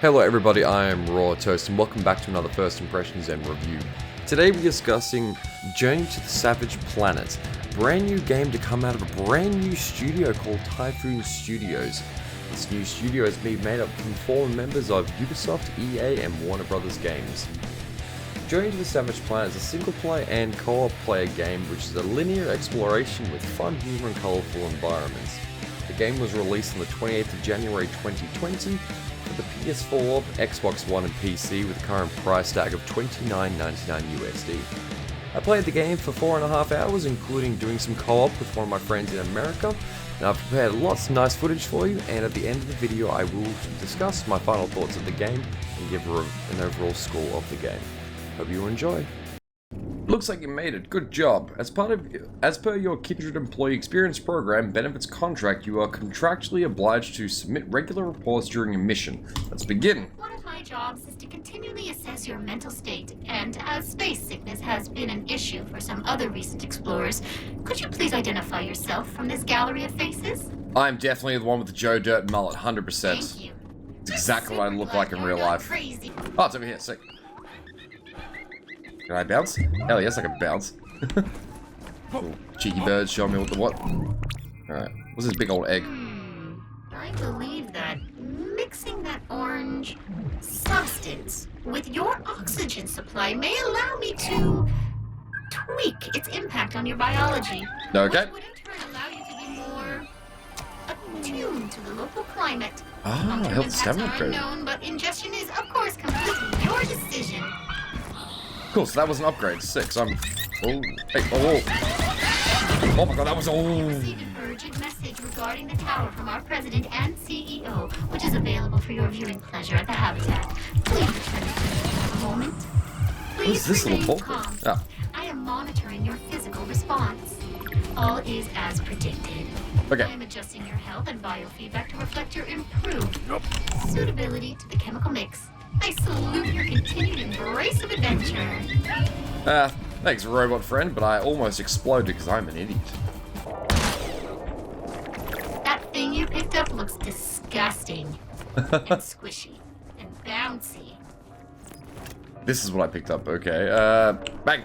Hello everybody, I am Raw Toast and welcome back to another First Impressions and Review. Today we're discussing Journey to the Savage Planet, a brand new game to come out of a brand new studio called Typhoon Studios. This new studio is being made up from former members of Ubisoft, EA and Warner Brothers Games. Journey to the Savage Planet is a single player and co-op player game which is a linear exploration with fun humor and colourful environments. The game was released on the 28th of January 2020 for the PS4, Xbox One and PC with a current price tag of $29.99 USD. I played the game for 4.5 hours, including doing some co-op with one of my friends in America, and I've prepared lots of nice footage for you, and at the end of the video I will discuss my final thoughts of the game and give an overall score of the game. Hope you enjoy. Looks like you made it. Good job. As per your Kindred Employee Experience Program benefits contract, you are contractually obliged to submit regular reports during a mission. Let's begin. One of my jobs is to continually assess your mental state, and as space sickness has been an issue for some other recent explorers, could you please identify yourself from this gallery of faces? I'm definitely the one with the Joe Dirt mullet, 100%. Thank you. It's exactly what I look like in real life. Crazy. Oh, it's over here. Sick. Can I bounce? Hell yes, I can bounce. Ooh, cheeky bird, show me what. Alright, what's this big old egg? I believe that mixing that orange substance with your oxygen supply may allow me to tweak its impact on your biology. Okay. Which would in turn allow you to be more attuned to the local climate. Ah, health stamina upgrade. Unknown, but ingestion is, of course, completely your decision. Cool, so that was an upgrade. 6. I'm. Oh, hey, oh my god, that was. Oh. Received an urgent message regarding the tower from our president and CEO, which is available for your viewing pleasure at the Habitat. Please return it in a moment. What is this little remain ball? calm. Ah. I am monitoring your physical response. All is as predicted. Okay. I am adjusting your health and biofeedback to reflect your improved suitability to the chemical mix. I salute your continued embrace of adventure. Thanks, robot friend, but I almost exploded because I'm an idiot. That thing you picked up looks disgusting. And squishy. And bouncy. This is what I picked up, okay. Bang!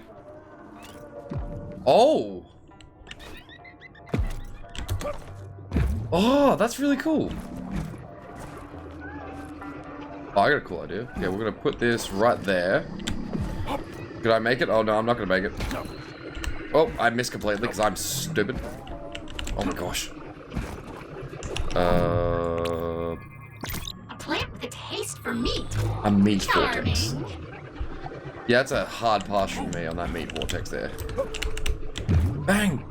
Oh! Oh, that's really cool. Oh, I got a cool idea. Okay, we're gonna put this right there. Could I make it? Oh no, I'm not gonna make it. Oh, I missed completely because I'm stupid. Oh my gosh. A plant with a taste for meat. A meat Charming. vortex. Yeah, that's a hard pass from me on that meat vortex there. Bang!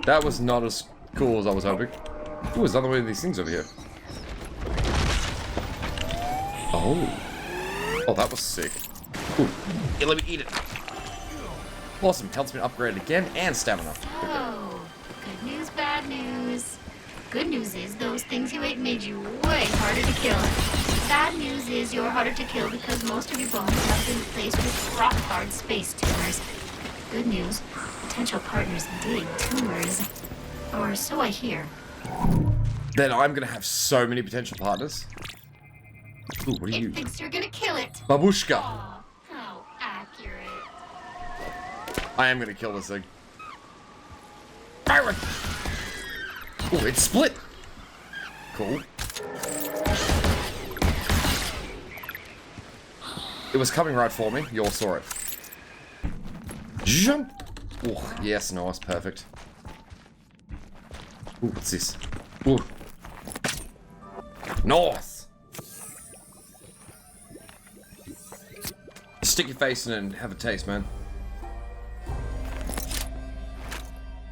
That was not as cool as I was hoping. Ooh, there's another one of these things over here. Oh. Oh, that was sick. Ooh. Yeah, let me eat it. Awesome. Helps me upgrade again and stamina. Oh, good news, bad news. Good news is those things you ate made you way harder to kill. Bad news is you're harder to kill because most of your bones have been replaced with rock-hard space tumors. Good news, potential partners dig tumors. Or so I hear. Then I'm gonna have so many potential partners. Ooh, what are you? It thinks you're gonna kill it. Babushka. Aw, how accurate. I am gonna kill this thing. Fire it! Ooh, it split. Cool. It was coming right for me. You all saw it. Jump! Oh, yes, nice, perfect. Ooh, what's this? Ooh. Nice! Stick your face in it and have a taste, man.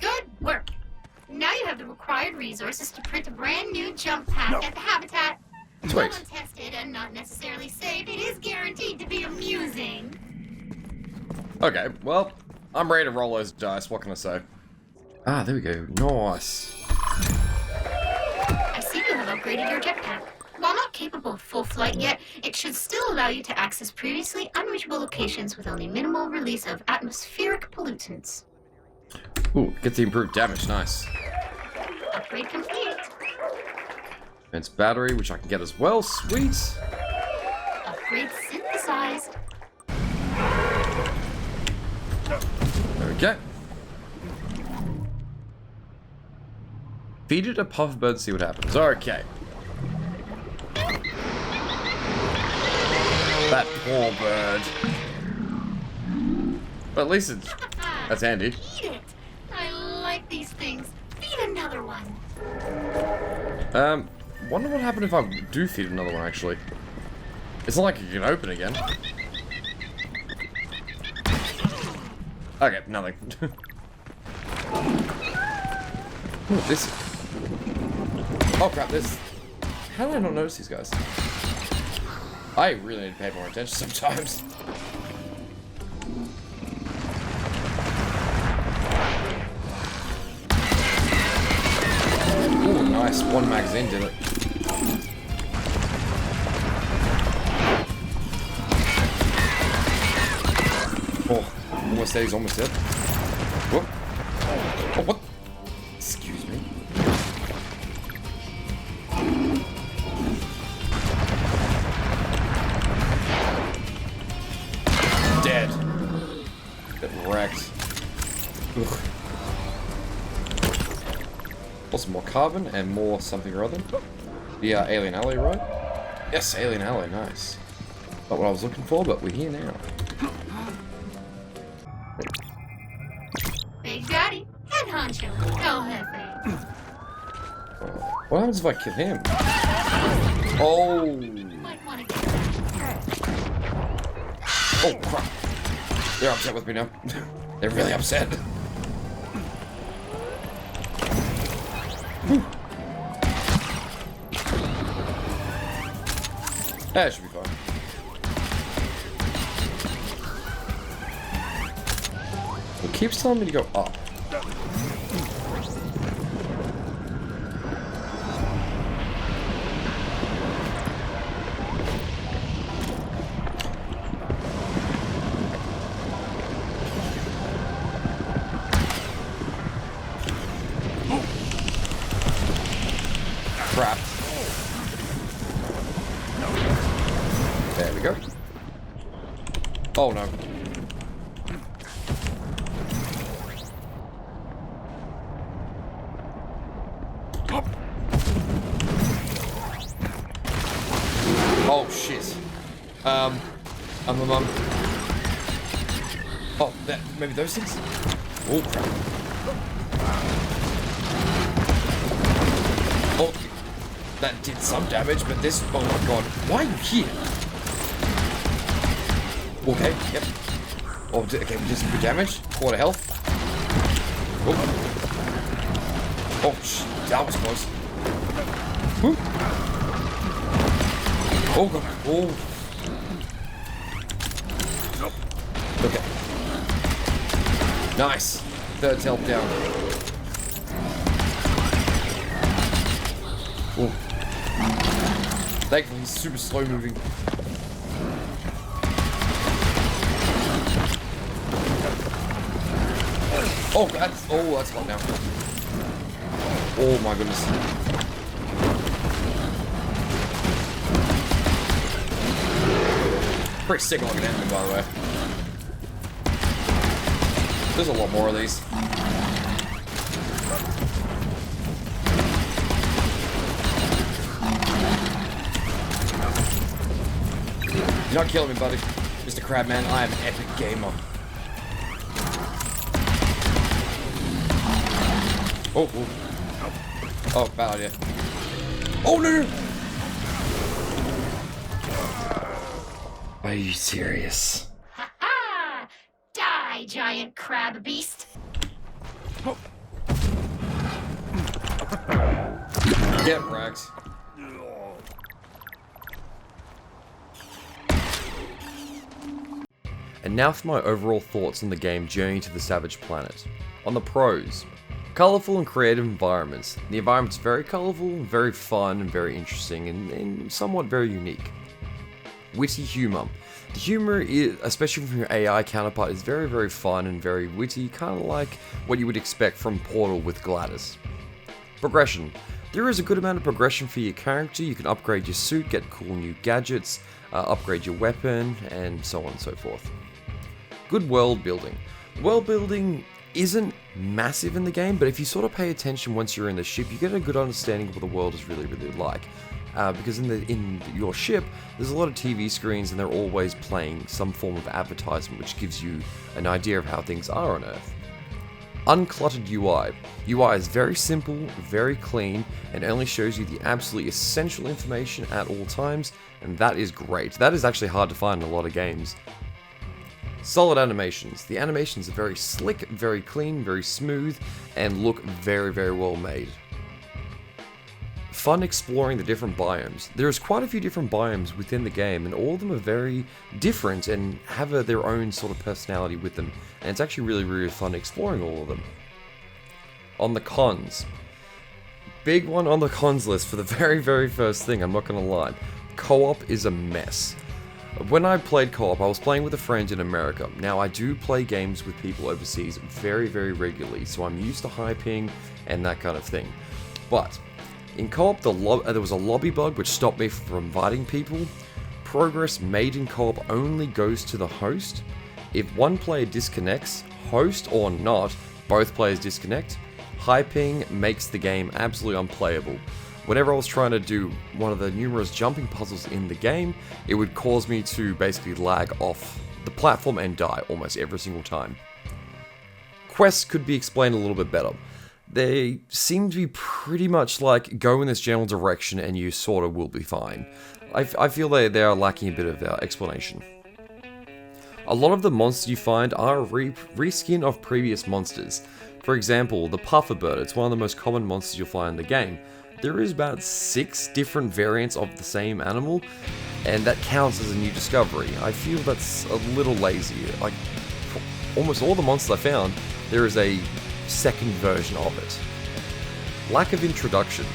Good work. Now you have the required resources to print a brand new jump pack at the Habitat. Sweet. While untested and not necessarily safe, it is guaranteed to be amusing. Okay, well, I'm ready to roll those dice. What can I say? Ah, there we go. Nice. I see you have upgraded your jetpack. While not capable of full flight yet, it should still allow you to access previously unreachable locations with only minimal release of atmospheric pollutants. Ooh, get the improved damage. Nice. Upgrade complete. Advanced battery, which I can get as well. Sweet. upgrades synthesized. There we go. Feed it a puff bird, see what happens. Okay. That poor bird. But at least it's... That's handy. Eat it! I like these things. Feed another one. Wonder what happened if I do feed another one, actually. It's not like it can open again. Okay, nothing. Ooh, this... Oh crap, this... How did I not notice these guys? I really need to pay more attention sometimes. Ooh, nice. One magazine did it. Oh, almost dead. He's almost dead. Whoop. Oh, what? Excuse me. Dead. Get wrecked. Ugh. Also more carbon and more something or other. The alien alloy, right? Yes, alien alloy, nice. Not what I was looking for, but we're here now. Big Daddy, head honcho, go Hefe. What happens if I kill him? Oh! Might want to get Oh crap! They're upset with me now. They're really upset. That should be fine. It keeps telling me to go up. Crap. There we go. Oh no. Oh shit. Oh, that maybe those things? Oh crap. Oh, that did some damage, but this, oh my god. Why are you here? Okay, yep. Oh, okay, we did some good damage. Quarter health. Oh, oh shit, that was close. Woo. Oh god, oh. Okay. Nice. Third health down. Oh. Thankfully, he's super slow moving. Oh, that's hot now. Oh my goodness. Pretty sick looking enemy, by the way. There's a lot more of these. You're not killing me, buddy. Mr. Crabman, I am an epic gamer. Oh, oh. Oh, bad idea. Oh, no, no! Are you serious? Ha-ha! Die, giant crab beast. Get wrecked. And now for my overall thoughts on the game Journey to the Savage Planet. On the pros. Colourful and creative environments. The environment's very colourful, very fun, and very interesting, and somewhat very unique. Witty humour. The humour, especially from your AI counterpart, is very, very fun and very witty, kind of like what you would expect from Portal with Gladys. Progression. There is a good amount of progression for your character. You can upgrade your suit, get cool new gadgets, upgrade your weapon, and so on and so forth. Good world building. World building isn't massive in the game, but if you sort of pay attention once you're in the ship, you get a good understanding of what the world is really like. Because in your ship, there's a lot of TV screens and they're always playing some form of advertisement, which gives you an idea of how things are on Earth. Uncluttered UI. UI is very simple, very clean, and only shows you the absolutely essential information at all times, and that is great. That is actually hard to find in a lot of games. Solid animations. The animations are very slick, very clean, very smooth, and look very, very well made. Fun exploring the different biomes. There's quite a few different biomes within the game, and all of them are very different and have their own sort of personality with them, and it's actually really, really fun exploring all of them. On the cons. Big one on the cons list for the very, very first thing, I'm not gonna lie. Co-op is a mess. When I played co-op, I was playing with a friend in America. Now, I do play games with people overseas very, very regularly, so I'm used to high ping and that kind of thing. But in co-op, there was a lobby bug which stopped me from inviting people. Progress made in co-op only goes to the host. If one player disconnects, host or not, both players disconnect. High ping makes the game absolutely unplayable. Whenever I was trying to do one of the numerous jumping puzzles in the game, it would cause me to basically lag off the platform and die almost every single time. Quests could be explained a little bit better. They seem to be pretty much like go in this general direction and you sort of will be fine. I feel they are lacking a bit of explanation. A lot of the monsters you find are a reskin of previous monsters. For example, the puffer bird, it's one of the most common monsters you'll find in the game. There is about 6 different variants of the same animal, and that counts as a new discovery. I feel that's a little lazy. Like, for almost all the monsters I found, there is a second version of it. Lack of introduction.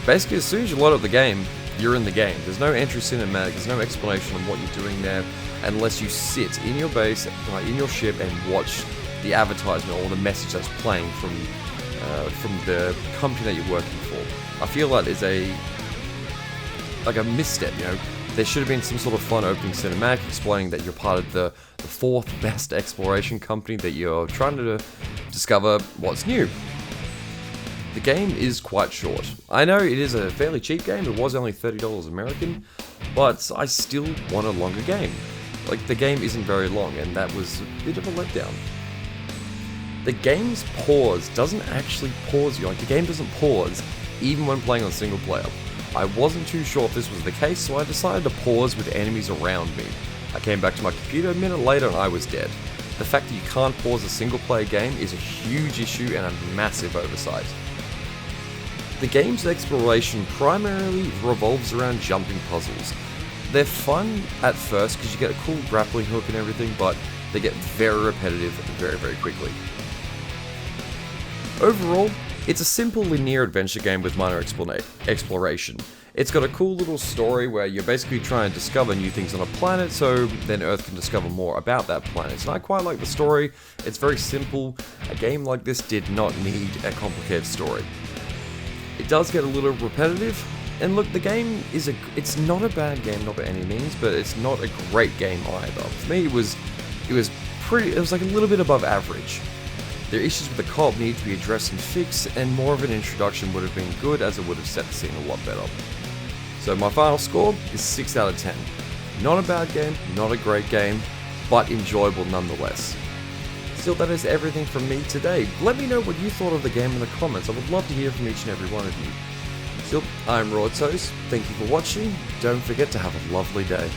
Basically, as soon as you load up the game, you're in the game. There's no entry cinematic, there's no explanation on what you're doing there, unless you sit in your base, in your ship, and watch the advertisement or the message that's playing from the company that you're working for. I feel that is a misstep, you know. There should have been some sort of fun opening cinematic explaining that you're part of the 4th best exploration company, that you're trying to discover what's new. The game is quite short. I know it is a fairly cheap game, it was only $30 American, but I still want a longer game. Like, the game isn't very long, and that was a bit of a letdown. The game's pause doesn't actually pause you, like the game doesn't pause even when playing on single player. I wasn't too sure if this was the case, so I decided to pause with enemies around me. I came back to my computer a minute later and I was dead. The fact that you can't pause a single player game is a huge issue and a massive oversight. The game's exploration primarily revolves around jumping puzzles. They're fun at first because you get a cool grappling hook and everything, but they get very repetitive very, very quickly. Overall, it's a simple linear adventure game with minor exploration. It's got a cool little story where you're basically trying to discover new things on a planet, so then Earth can discover more about that planet. And I quite like the story. It's very simple. A game like this did not need a complicated story. It does get a little repetitive, and look, the game it's not a bad game, not by any means, but it's not a great game either. For me, it was like a little bit above average. Their issues with the co-op need to be addressed and fixed, and more of an introduction would have been good, as it would have set the scene a lot better. So my final score is 6 out of 10. Not a bad game, not a great game, but enjoyable nonetheless. Still, that is everything from me today. Let me know what you thought of the game in the comments. I would love to hear from each and every one of you. Still, I'm Raw Toast. Thank you for watching. Don't forget to have a lovely day.